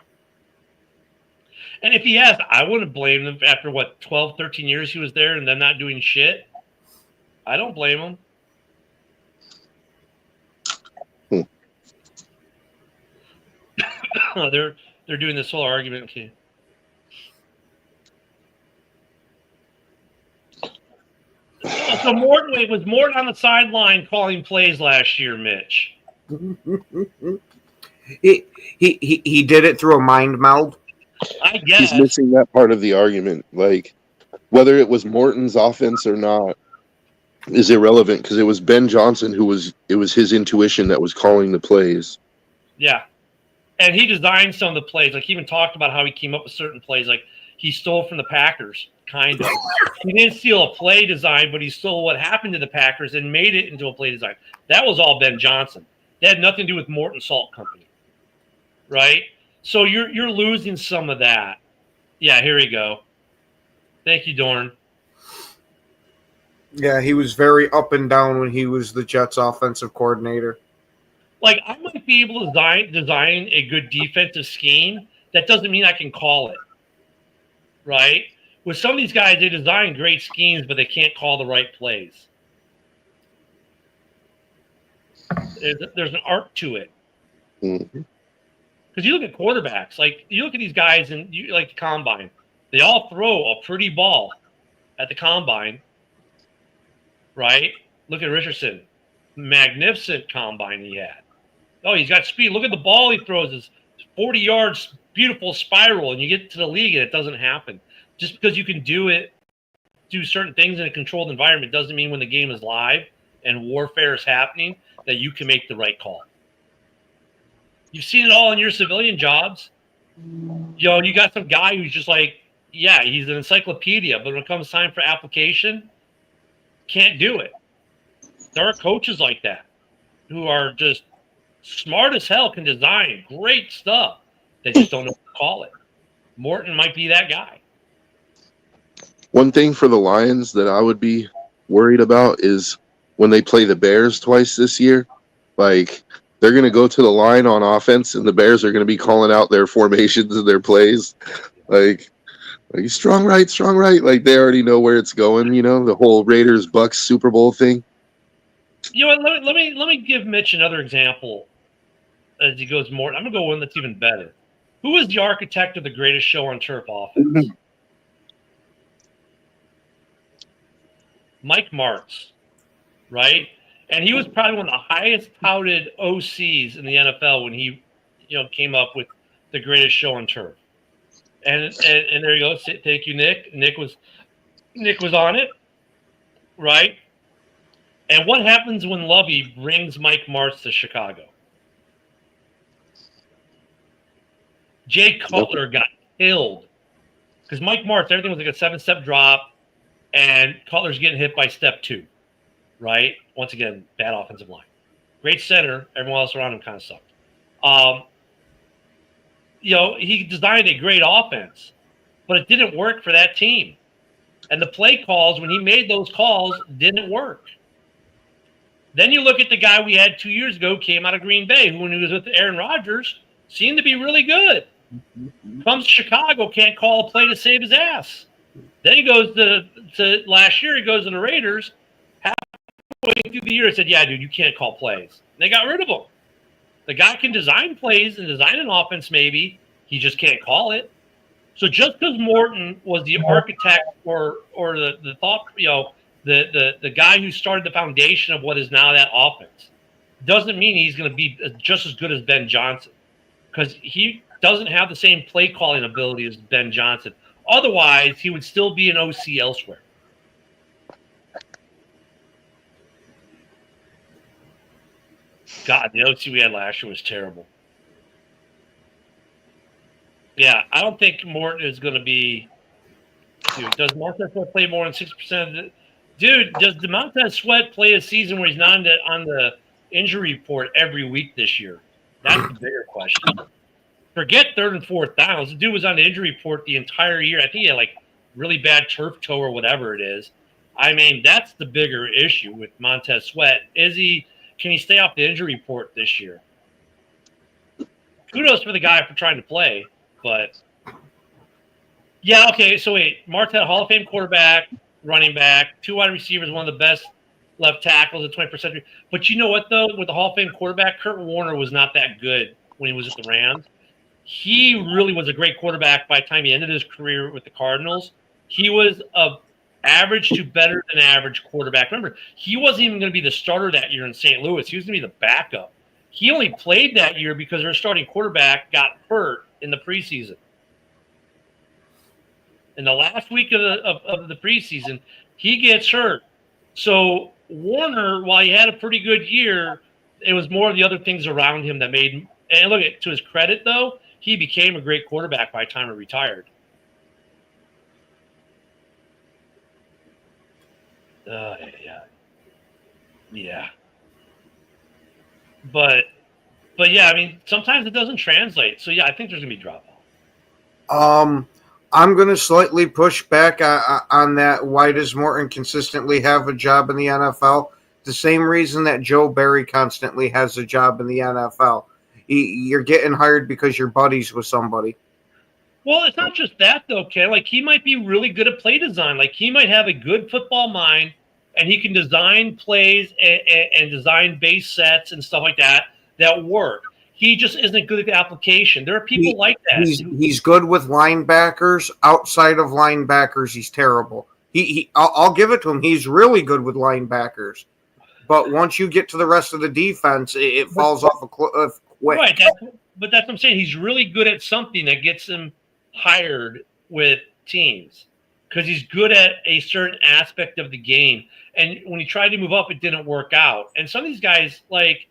And if he asked, I wouldn't blame him after, 12, 13 years he was there and then not doing shit. I don't blame him. They're doing this whole argument. Okay. So was Morton on the sideline calling plays last year, Mitch? He did it through a mind meld. I guess he's missing that part of the argument. Like, whether it was Morton's offense or not is irrelevant because it was Ben Johnson it was his intuition that was calling the plays. Yeah. And he designed some of the plays. Like, he even talked about how he came up with certain plays. Like, he stole from the Packers, kind of. He didn't steal a play design, but he stole what happened to the Packers and made it into a play design. That was all Ben Johnson. That had nothing to do with Morton Salt Company, right? So you're losing some of that. Yeah, here we go. Thank you, Dorn. Yeah, he was very up and down when he was the Jets offensive coordinator. Like, I might be able to design a good defensive scheme. That doesn't mean I can call it, right? With some of these guys, they design great schemes, but they can't call the right plays. There's an art to it. Mm-hmm. Because you look at quarterbacks, like you look at these guys and you like the combine, they all throw a pretty ball at the combine, right? Look at Richardson, magnificent combine he had. Oh, he's got speed. Look at the ball he throws, is 40 yards, beautiful spiral, and you get to the league and it doesn't happen. Just because you can do certain things in a controlled environment doesn't mean when the game is live and warfare is happening that you can make the right call. You've seen it all in your civilian jobs. You got some guy who's just like, yeah, he's an encyclopedia, but when it comes time for application, can't do it. There are coaches like that who are just smart as hell, can design great stuff. They just don't know what to call it. Morton might be that guy. One thing for the Lions that I would be worried about is when they play the Bears twice this year, like, they're going to go to the line on offense, and the Bears are going to be calling out their formations and their plays. Like strong right. Like, they already know where it's going, the whole Raiders-Bucks Super Bowl thing. You know what? Let me give Mitch another example as he goes more. I'm going to go one that's even better. Who is the architect of the greatest show on turf offense? Mike Martz, right? And he was probably one of the highest touted OCs in the NFL when he, came up with the greatest show on turf. And there you go. Thank you, Nick. Nick was on it, right? And what happens when Lovey brings Mike Martz to Chicago? Jay Cutler got killed because Mike Martz, everything was like a 7-step drop, and Cutler's getting hit by step 2. Right? Once again, bad offensive line. Great center. Everyone else around him kind of sucked. He designed a great offense, but it didn't work for that team. And the play calls, when he made those calls, didn't work. Then you look at the guy we had 2 years ago, came out of Green Bay, who when he was with Aaron Rodgers, seemed to be really good. Comes to Chicago, can't call a play to save his ass. Then he goes to last year, he goes to the Raiders. Halfway through the year, he said, yeah, dude, you can't call plays. And they got rid of him. The guy can design plays and design an offense maybe. He just can't call it. So just because Morton was the architect or the thought, the guy who started the foundation of what is now that offense, doesn't mean he's going to be just as good as Ben Johnson, because he doesn't have the same play calling ability as Ben Johnson. Otherwise, he would still be an OC elsewhere. God, the OC we had last year was terrible. Yeah, I don't think Morton is going to be. Dude, does Montez Sweat play more than 6%? Dude, does Montez Sweat play a season where he's not on the injury report every week this year? That's the bigger question. Forget third and fourth downs. The dude was on the injury report the entire year. I think he had like really bad turf toe or whatever it is. I mean, that's the bigger issue with Montez Sweat. Can he stay off the injury report this year? Kudos for the guy for trying to play, but yeah, okay. So wait, Martell, Hall of Fame quarterback, running back, 2 wide receivers, one of the best left tackles of the 21st century. But you know what though? With the Hall of Fame quarterback, Kurt Warner was not that good when he was at the Rams. He really was a great quarterback by the time he ended his career with the Cardinals. He was a average to better than average quarterback. Remember, he wasn't even going to be the starter that year in St. Louis. He was going to be the backup. He only played that year because their starting quarterback got hurt in the preseason. In the last week of the preseason, he gets hurt. So Warner, while he had a pretty good year, it was more of the other things around him that made him. And look, to his credit, though, he became a great quarterback by the time he retired. Yeah. But yeah, I mean, sometimes it doesn't translate. So yeah, I think there's gonna be drop off. I'm gonna slightly push back on that. Why does Morton consistently have a job in the NFL? The same reason that Joe Barry constantly has a job in the NFL. You're getting hired because you're buddies with somebody. Well, it's not just that though, Ken. Like, he might be really good at play design. Like, he might have a good football mind, and he can design plays and design base sets and stuff like that work. He just isn't good at the application. There are people like that. He's good with linebackers. Outside of linebackers, he's terrible. I'll give it to him. He's really good with linebackers. But once you get to the rest of the defense, it falls off a cliff quick. Right, but that's what I'm saying. He's really good at something that gets him hired with teams because he's good at a certain aspect of the game. And when he tried to move up, it didn't work out. And some of these guys, like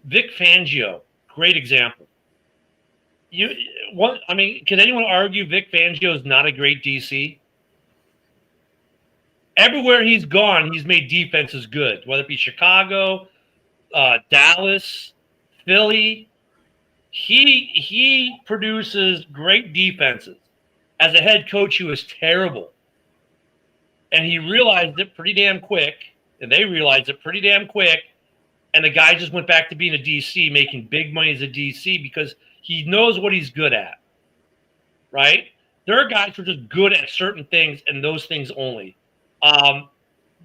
Vic Fangio, great example. Can anyone argue Vic Fangio is not a great DC? Everywhere he's gone, he's made defenses good, whether it be Chicago, Dallas, Philly. He produces great defenses. As a head coach, he was terrible. And he realized it pretty damn quick, and they realized it pretty damn quick, and the guy just went back to being a DC, making big money as a DC because he knows what he's good at, right? There are guys who are just good at certain things and those things only.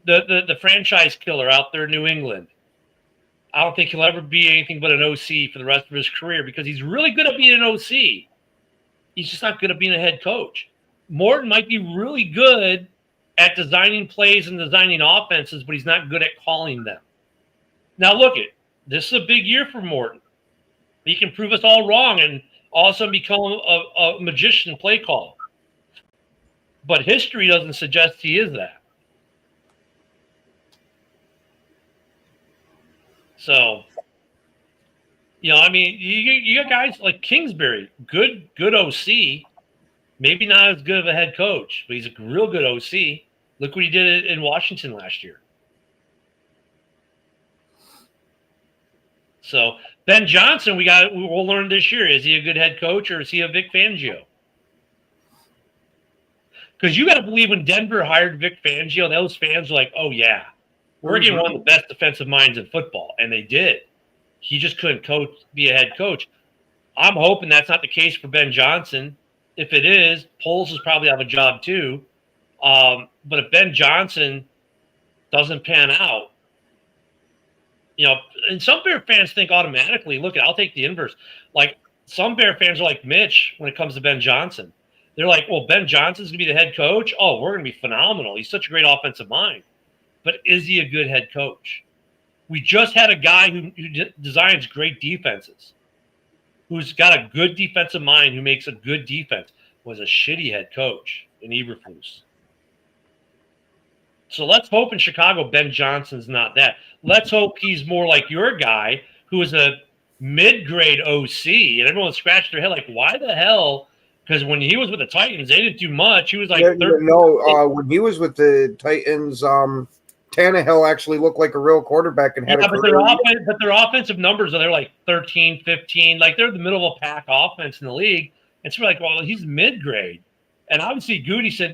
The franchise killer out there in New England, I don't think he'll ever be anything but an OC for the rest of his career because he's really good at being an OC. He's just not good at being a head coach. Morton might be really good at designing plays and designing offenses, but he's not good at calling them. Now, this is a big year for Morton. He can prove us all wrong and all of a sudden become a magician play call. But history doesn't suggest he is that. So, you got guys like Kingsbury, good OC, maybe not as good of a head coach, but he's a real good OC. Look what he did in Washington last year. So Ben Johnson, we'll learn this year. Is he a good head coach or is he a Vic Fangio? Because you got to believe when Denver hired Vic Fangio, those fans were like, oh, yeah, we're getting one of the best defensive minds in football. And they did. He just couldn't be a head coach. I'm hoping that's not the case for Ben Johnson. If it is, Poles will probably have a job too. But if Ben Johnson doesn't pan out, and some Bear fans think automatically, look, I'll take the inverse. Like some Bear fans are like Mitch when it comes to Ben Johnson. They're like, well, Ben Johnson's going to be the head coach. Oh, we're going to be phenomenal. He's such a great offensive mind. But is he a good head coach? We just had a guy who designs great defenses, who's got a good defensive mind, who makes a good defense, was a shitty head coach in Eberflus. So let's hope in Chicago Ben Johnson's not that. Let's hope he's more like your guy, who is a mid-grade OC, and everyone scratched their head like, why the hell? Because when he was with the Titans, they didn't do much. He was like, when he was with the Titans, Tannehill actually looked like a real quarterback and had but their offensive numbers are they're like 13, 15, like they're the middle of a pack offense in the league. And so we're like, well, he's mid-grade. And obviously Goody said,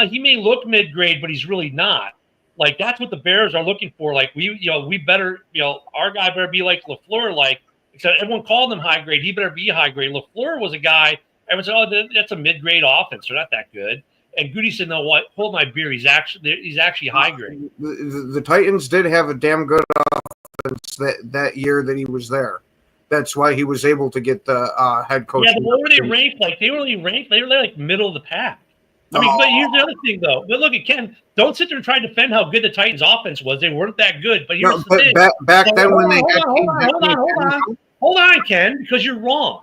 he may look mid-grade, but he's really not. Like that's what the Bears are looking for. Like we better, our guy better be like LaFleur, like except everyone called him high grade. He better be high grade. LaFleur was a guy, everyone said, oh, that's a mid-grade offense. They're not that good. And Goody said, no, what? Hold my beer. He's actually high grade. The Titans did have a damn good offense that year that he was there. That's why he was able to get the head coach. Yeah, but what were they ranked like? They were like middle of the pack. I mean, but here's the other thing, though. But look, Ken, don't sit there and try to defend how good the Titans' offense was. They weren't that good. But here's the thing. Back then when they hold on, Ken, because you're wrong.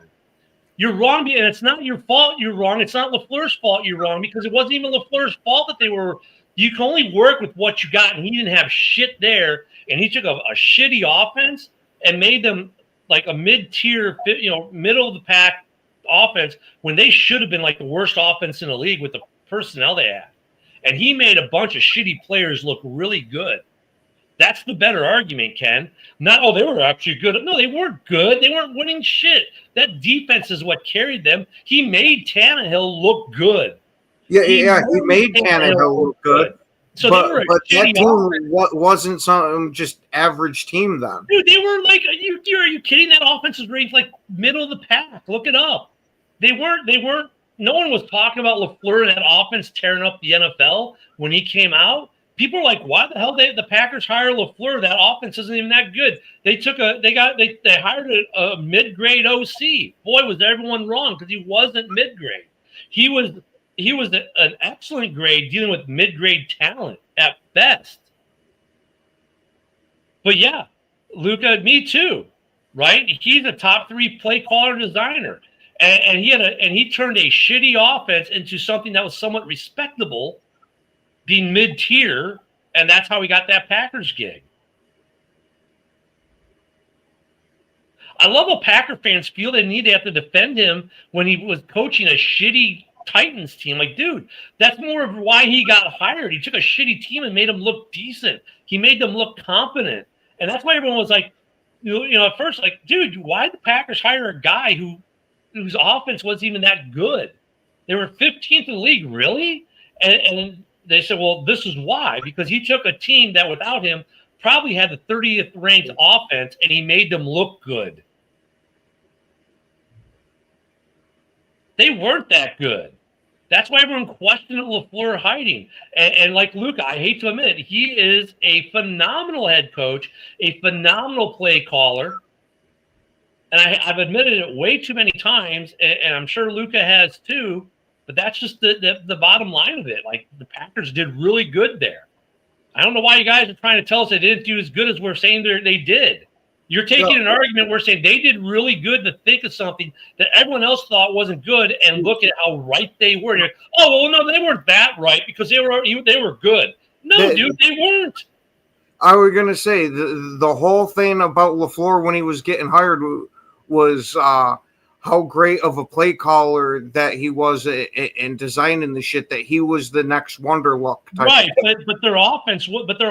You're wrong, and it's not your fault you're wrong. It's not LaFleur's fault you're wrong, because it wasn't even LaFleur's fault that they were – you can only work with what you got, and he didn't have shit there, and he took a shitty offense and made them like a mid-tier, middle-of-the-pack offense when they should have been like the worst offense in the league with the personnel they had. And he made a bunch of shitty players look really good. That's the better argument, Ken. Not, they were actually good. No, they weren't good. They weren't winning shit. That defense is what carried them. He made Tannehill look good. He made Tannehill look good. So but that team wasn't some just average team then. Dude, they were like, are you kidding? That offense was ranked like middle of the pack. Look it up. They weren't. No one was talking about LaFleur and that offense tearing up the NFL when he came out. People are like, why the hell the Packers hired LaFleur? That offense isn't even that good. They hired a mid-grade OC. Boy, was everyone wrong, because he wasn't mid-grade. He was an excellent grade dealing with mid-grade talent at best. But yeah, Luka, me too, right? He's a top 3 play caller designer. And he turned a shitty offense into something that was somewhat respectable, being mid-tier, and that's how he got that Packers gig. I love how Packer fans feel they need to have to defend him when he was coaching a shitty Titans team. Like, dude, that's more of why he got hired. He took a shitty team and made them look decent. He made them look competent. And that's why everyone was like, at first, like, dude, why did the Packers hire a guy whose offense wasn't even that good? They were 15th in the league, really? And they said, well, this is why, because he took a team that without him probably had the 30th ranked offense, and he made them look good. They weren't that good. That's why everyone questioned LaFleur hiding. And like Luka, I hate to admit it, he is a phenomenal head coach, a phenomenal play caller. And I've admitted it way too many times, and I'm sure Luka has too. But that's just the bottom line of it. Like, the Packers did really good there. I don't know why you guys are trying to tell us they didn't do as good as we're saying they did. You're taking an argument, we're saying they did really good to think of something that everyone else thought wasn't good, and look at how right they were. You're like, oh, well, no, they weren't that right because they were good. No, dude, they weren't. I was going to say, the whole thing about LaFleur when he was getting hired was how great of a play caller that he was in designing the shit, that he was the next Wonderluck type. Right, but their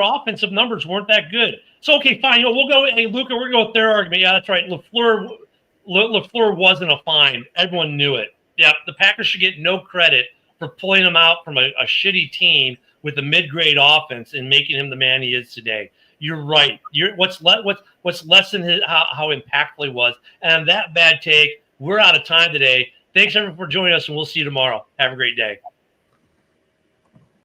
offensive numbers weren't that good. So okay, fine. We'll go. Hey, Luka, we're going with their argument. Yeah, that's right. LaFleur wasn't a find. Everyone knew it. Yeah, the Packers should get no credit for pulling him out from a shitty team with a mid-grade offense and making him the man he is today. You're right. What's less than how impactful he was. And on that bad take, we're out of time today. Thanks everyone for joining us, and we'll see you tomorrow. Have a great day.